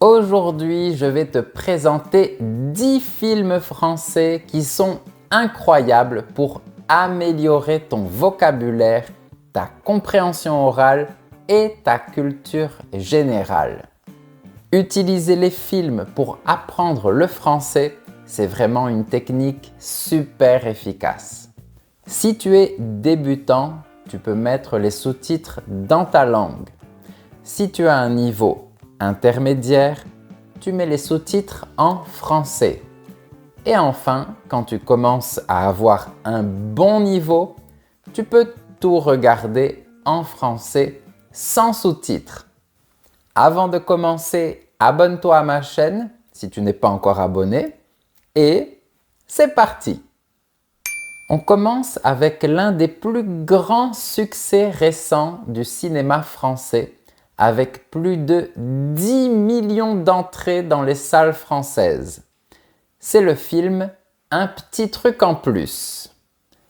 Aujourd'hui, je vais te présenter 10 films français qui sont incroyables pour améliorer ton vocabulaire, ta compréhension orale et ta culture générale. Utiliser les films pour apprendre le français, c'est vraiment une technique super efficace. Si tu es débutant, tu peux mettre les sous-titres dans ta langue. Si tu as un niveau intermédiaire, tu mets les sous-titres en français. Et enfin, quand tu commences à avoir un bon niveau, tu peux tout regarder en français sans sous-titres. Avant de commencer, abonne-toi à ma chaîne si tu n'es pas encore abonné. Et c'est parti! On commence avec l'un des plus grands succès récents du cinéma français, avec plus de 10 millions d'entrées dans les salles françaises. C'est le film Un petit truc en plus.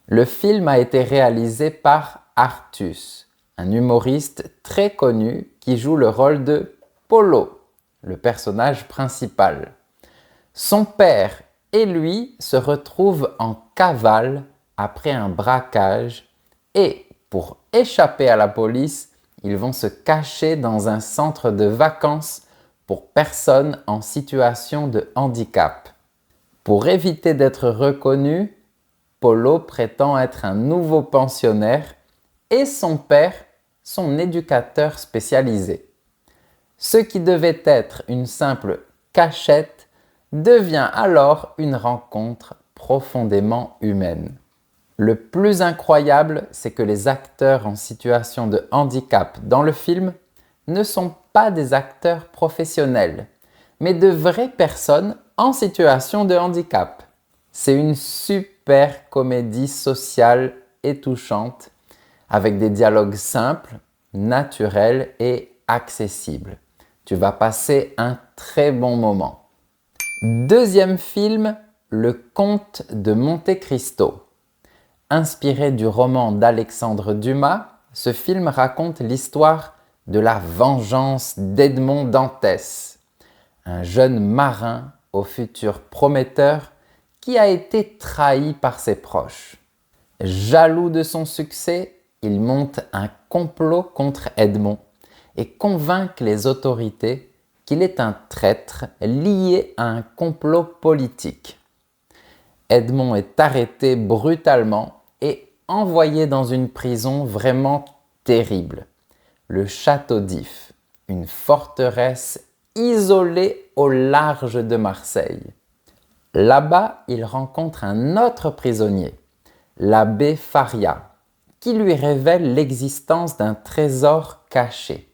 Le film a été réalisé par Artus, un humoriste très connu qui joue le rôle de Polo, le personnage principal. Son père et lui se retrouvent en cavale après un braquage et, pour échapper à la police, ils vont se cacher dans un centre de vacances pour personnes en situation de handicap. Pour éviter d'être reconnu, Polo prétend être un nouveau pensionnaire et son père, son éducateur spécialisé. Ce qui devait être une simple cachette devient alors une rencontre profondément humaine. Le plus incroyable, c'est que les acteurs en situation de handicap dans le film ne sont pas des acteurs professionnels, mais de vraies personnes en situation de handicap. C'est une super comédie sociale et touchante, avec des dialogues simples, naturels et accessibles. Tu vas passer un très bon moment. Deuxième film, Le Comte de Monte Cristo. Inspiré du roman d'Alexandre Dumas, ce film raconte l'histoire de la vengeance d'Edmond Dantès, un jeune marin au futur prometteur qui a été trahi par ses proches. Jaloux de son succès, il monte un complot contre Edmond et convainc les autorités qu'il est un traître lié à un complot politique. Edmond est arrêté brutalement et envoyé dans une prison vraiment terrible, le Château d'If, une forteresse isolée au large de Marseille. Là-bas, il rencontre un autre prisonnier, l'abbé Faria, qui lui révèle l'existence d'un trésor caché.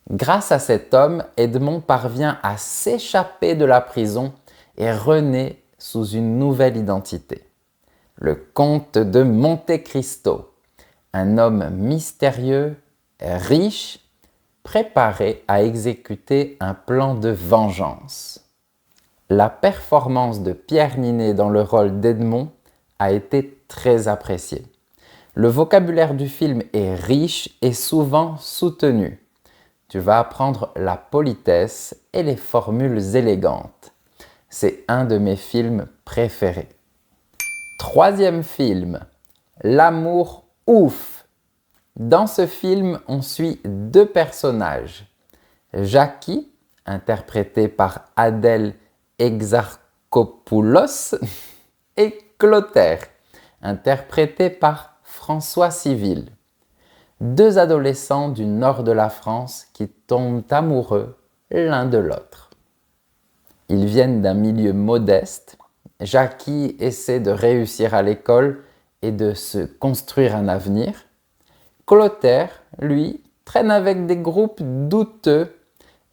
Grâce à cet homme, Edmond parvient à s'échapper de la prison et renaît sous une nouvelle identité. Le comte de Monte Cristo, un homme mystérieux, riche, préparé à exécuter un plan de vengeance. La performance de Pierre Ninet dans le rôle d'Edmond a été très appréciée. Le vocabulaire du film est riche et souvent soutenu. Tu vas apprendre la politesse et les formules élégantes. C'est un de mes films préférés. Troisième film, L'amour ouf. Dans ce film, on suit deux personnages. Jackie, interprété par Adèle Exarchopoulos, et Clotaire, interprété par François Civil. Deux adolescents du nord de la France qui tombent amoureux l'un de l'autre. Ils viennent d'un milieu modeste. Jackie essaie de réussir à l'école et de se construire un avenir. Clotaire, lui, traîne avec des groupes douteux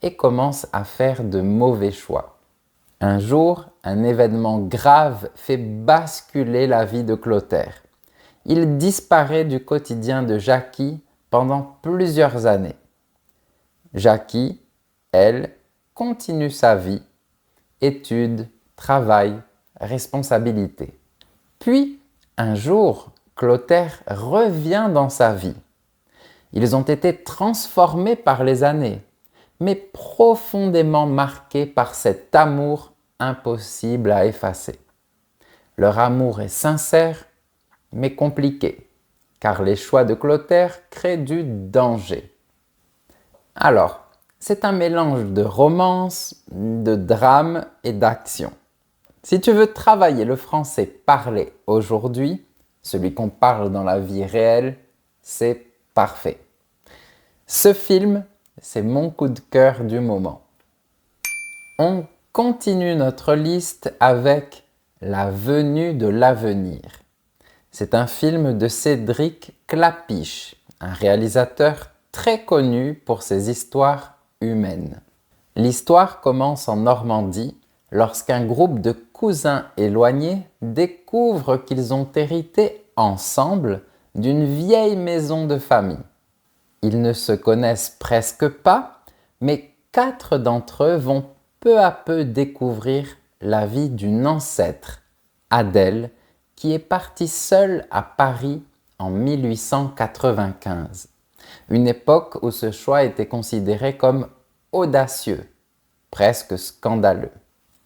et commence à faire de mauvais choix. Un jour, un événement grave fait basculer la vie de Clotaire. Il disparaît du quotidien de Jackie pendant plusieurs années. Jackie, elle, continue sa vie, études, travail, responsabilité. Puis, un jour, Clotaire revient dans sa vie. Ils ont été transformés par les années, mais profondément marqués par cet amour impossible à effacer. Leur amour est sincère, mais compliqué, car les choix de Clotaire créent du danger. Alors, c'est un mélange de romance, de drame et d'action. Si tu veux travailler le français parlé aujourd'hui, celui qu'on parle dans la vie réelle, c'est parfait. Ce film, c'est mon coup de cœur du moment. On continue notre liste avec La venue de l'avenir. C'est un film de Cédric Klapisch, un réalisateur très connu pour ses histoires humaines. L'histoire commence en Normandie lorsqu'un groupe de cousins éloignés découvre qu'ils ont hérité ensemble d'une vieille maison de famille. Ils ne se connaissent presque pas, mais 4 d'entre eux vont peu à peu découvrir la vie d'une ancêtre, Adèle, qui est partie seule à Paris en 1895. Une époque où ce choix était considéré comme audacieux, presque scandaleux.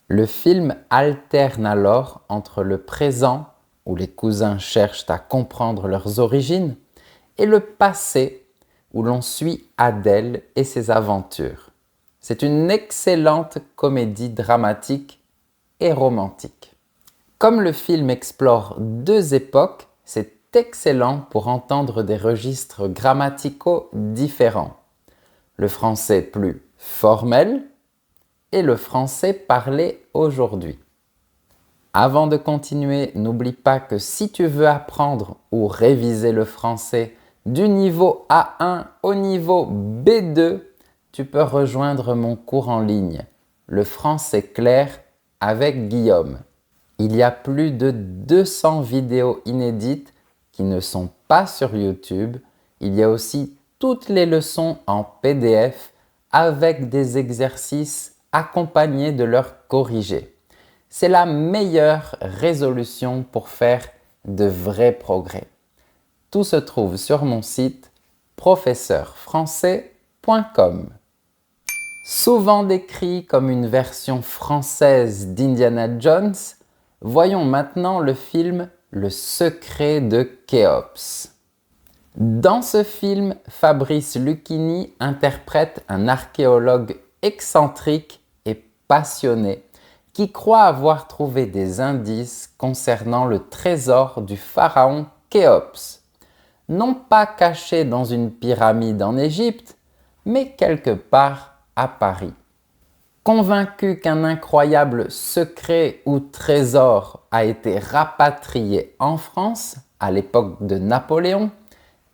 Le film alterne alors entre le présent, où les cousins cherchent à comprendre leurs origines, et le passé, où l'on suit Adèle et ses aventures. C'est une excellente comédie dramatique et romantique. Comme le film explore 2 époques, c'est excellent pour entendre des registres grammaticaux différents. Le français plus formel et le français parlé aujourd'hui. Avant de continuer, n'oublie pas que si tu veux apprendre ou réviser le français du niveau A1 au niveau B2, tu peux rejoindre mon cours en ligne, le français clair avec Guillaume. Il y a plus de 200 vidéos inédites qui ne sont pas sur YouTube. Il y a aussi toutes les leçons en PDF avec des exercices accompagnés de leurs corrigés. C'est la meilleure résolution pour faire de vrais progrès. Tout se trouve sur mon site professeurfrançais.com. Souvent décrit comme une version française d'Indiana Jones, voyons maintenant le film Le secret de Khéops. Dans ce film, Fabrice Lucchini interprète un archéologue excentrique et passionné qui croit avoir trouvé des indices concernant le trésor du pharaon Khéops, non pas caché dans une pyramide en Égypte, mais quelque part à Paris. Convaincu qu'un incroyable secret ou trésor a été rapatrié en France à l'époque de Napoléon,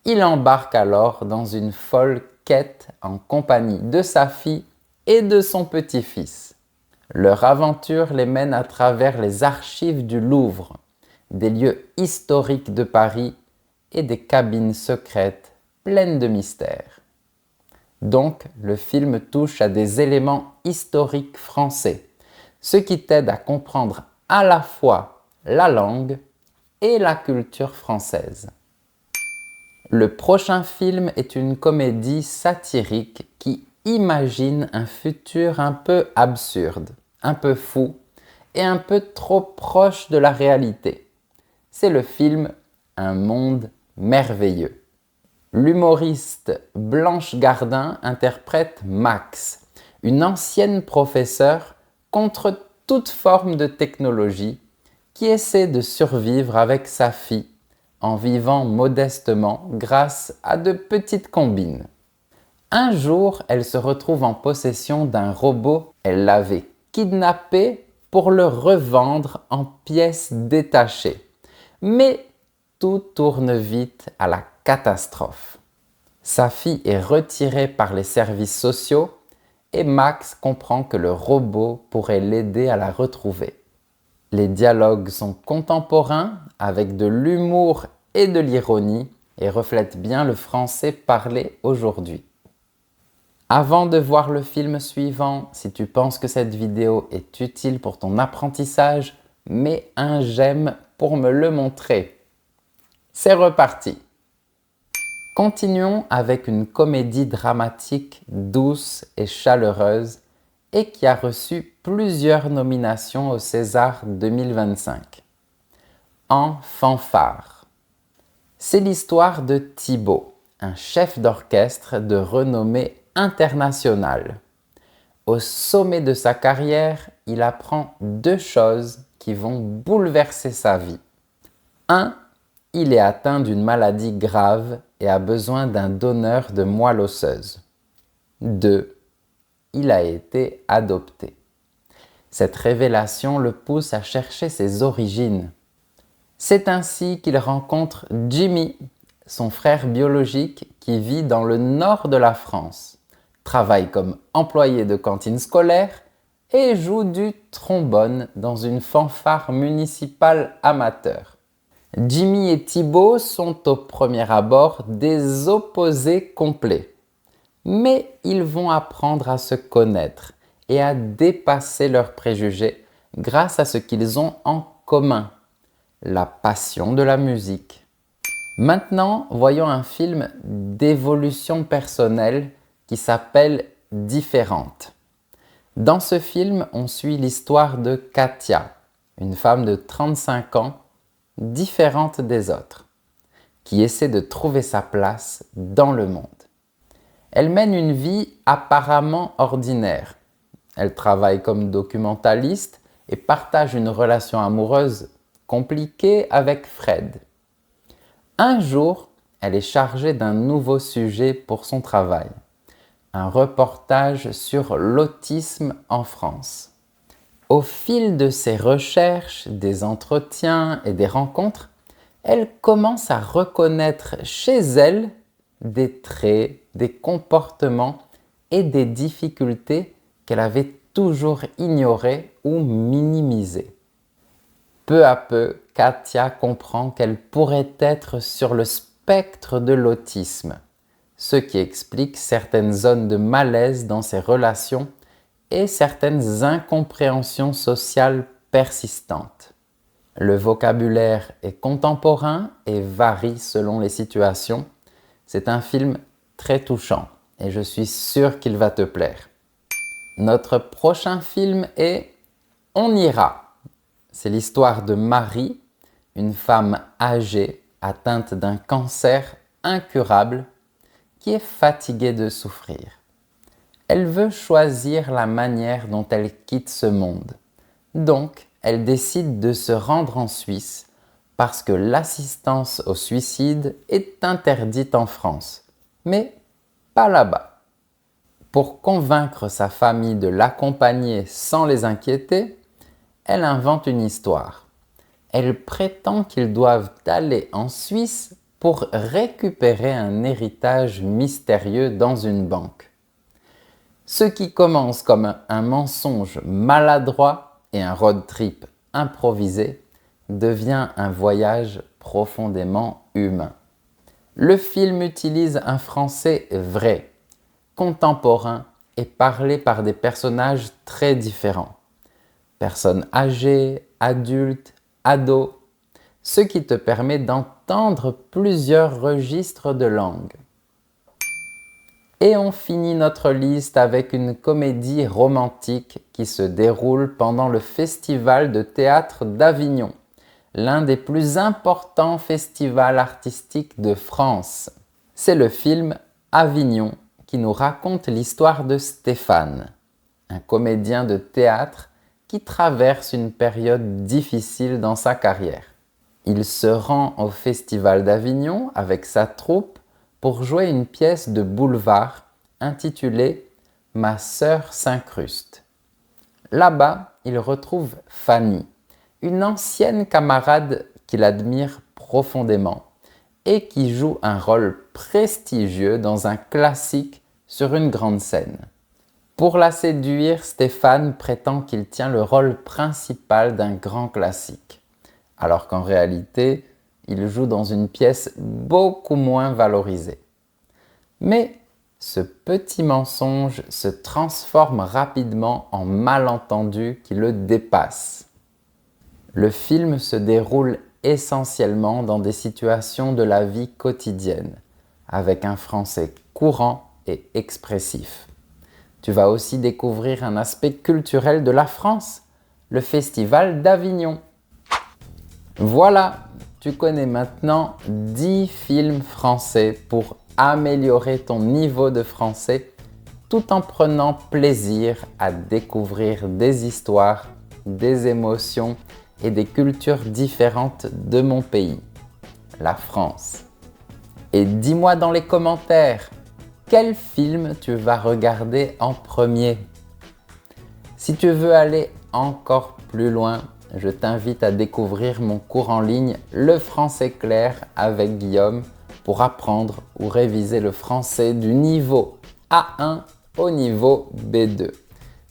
il embarque alors dans une folle quête en compagnie de sa fille et de son petit-fils. Leur aventure les mène à travers les archives du Louvre, des lieux historiques de Paris et des cabines secrètes pleines de mystères. Donc, le film touche à des éléments historiques français, ce qui t'aide à comprendre à la fois la langue et la culture française. Le prochain film est une comédie satirique qui imagine un futur un peu absurde, un peu fou et un peu trop proche de la réalité. C'est le film Un monde merveilleux. L'humoriste Blanche Gardin interprète Max, une ancienne professeure contre toute forme de technologie qui essaie de survivre avec sa fille en vivant modestement grâce à de petites combines. Un jour, elle se retrouve en possession d'un robot. Elle l'avait kidnappé pour le revendre en pièces détachées. Mais tout tourne vite à la catastrophe. Sa fille est retirée par les services sociaux et Max comprend que le robot pourrait l'aider à la retrouver. Les dialogues sont contemporains avec de l'humour et de l'ironie et reflètent bien le français parlé aujourd'hui. Avant de voir le film suivant, si tu penses que cette vidéo est utile pour ton apprentissage, mets un j'aime pour me le montrer. C'est reparti! Continuons avec une comédie dramatique douce et chaleureuse et qui a reçu plusieurs nominations au César 2025. En fanfare. C'est l'histoire de Thibaut, un chef d'orchestre de renommée internationale. Au sommet de sa carrière, il apprend deux choses qui vont bouleverser sa vie. 1. Il est atteint d'une maladie grave et a besoin d'un donneur de moelle osseuse. 2. Il a été adopté. Cette révélation le pousse à chercher ses origines. C'est ainsi qu'il rencontre Jimmy, son frère biologique qui vit dans le nord de la France, travaille comme employé de cantine scolaire et joue du trombone dans une fanfare municipale amateur. Jimmy et Thibaut sont au premier abord des opposés complets. Mais ils vont apprendre à se connaître et à dépasser leurs préjugés grâce à ce qu'ils ont en commun, la passion de la musique. Maintenant, voyons un film d'évolution personnelle qui s'appelle Différente. Dans ce film, on suit l'histoire de Katia, une femme de 35 ans, différente des autres, qui essaie de trouver sa place dans le monde. Elle mène une vie apparemment ordinaire. Elle travaille comme documentaliste et partage une relation amoureuse compliquée avec Fred. Un jour, elle est chargée d'un nouveau sujet pour son travail, un reportage sur l'autisme en France. Au fil de ses recherches, des entretiens et des rencontres, elle commence à reconnaître chez elle des traits, des comportements et des difficultés qu'elle avait toujours ignorés ou minimisés. Peu à peu, Katia comprend qu'elle pourrait être sur le spectre de l'autisme, ce qui explique certaines zones de malaise dans ses relations et certaines incompréhensions sociales persistantes. Le vocabulaire est contemporain et varie selon les situations. C'est un film très touchant et je suis sûr qu'il va te plaire. Notre prochain film est On ira. C'est l'histoire de Marie, une femme âgée atteinte d'un cancer incurable qui est fatiguée de souffrir. Elle veut choisir la manière dont elle quitte ce monde. Donc, elle décide de se rendre en Suisse parce que l'assistance au suicide est interdite en France, mais pas là-bas. Pour convaincre sa famille de l'accompagner sans les inquiéter, elle invente une histoire. Elle prétend qu'ils doivent aller en Suisse pour récupérer un héritage mystérieux dans une banque. Ce qui commence comme un mensonge maladroit et un road trip improvisé devient un voyage profondément humain. Le film utilise un français vrai, contemporain et parlé par des personnages très différents. Personnes âgées, adultes, ados, ce qui te permet d'entendre plusieurs registres de langue. Et on finit notre liste avec une comédie romantique qui se déroule pendant le Festival de théâtre d'Avignon, l'un des plus importants festivals artistiques de France. C'est le film Avignon qui nous raconte l'histoire de Stéphane, un comédien de théâtre qui traverse une période difficile dans sa carrière. Il se rend au Festival d'Avignon avec sa troupe pour jouer une pièce de boulevard intitulée « Ma sœur s'incruste ». Là-bas, il retrouve Fanny, une ancienne camarade qu'il admire profondément et qui joue un rôle prestigieux dans un classique sur une grande scène. Pour la séduire, Stéphane prétend qu'il tient le rôle principal d'un grand classique, alors qu'en réalité, il joue dans une pièce beaucoup moins valorisée. Mais ce petit mensonge se transforme rapidement en malentendu qui le dépasse. Le film se déroule essentiellement dans des situations de la vie quotidienne, avec un français courant et expressif. Tu vas aussi découvrir un aspect culturel de la France, le Festival d'Avignon. Voilà, tu connais maintenant 10 films français pour améliorer ton niveau de français tout en prenant plaisir à découvrir des histoires, des émotions et des cultures différentes de mon pays, la France. Et dis-moi dans les commentaires, quel film tu vas regarder en premier? Si tu veux aller encore plus loin, je t'invite à découvrir mon cours en ligne Le français clair avec Guillaume pour apprendre ou réviser le français du niveau A1 au niveau B2.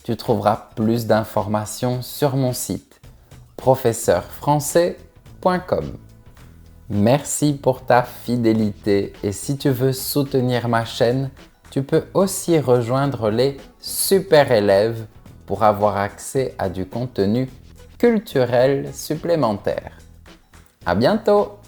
Tu trouveras plus d'informations sur mon site professeurfrançais.com. Merci pour ta fidélité et si tu veux soutenir ma chaîne, tu peux aussi rejoindre les super élèves pour avoir accès à du contenu culturel supplémentaire. À bientôt!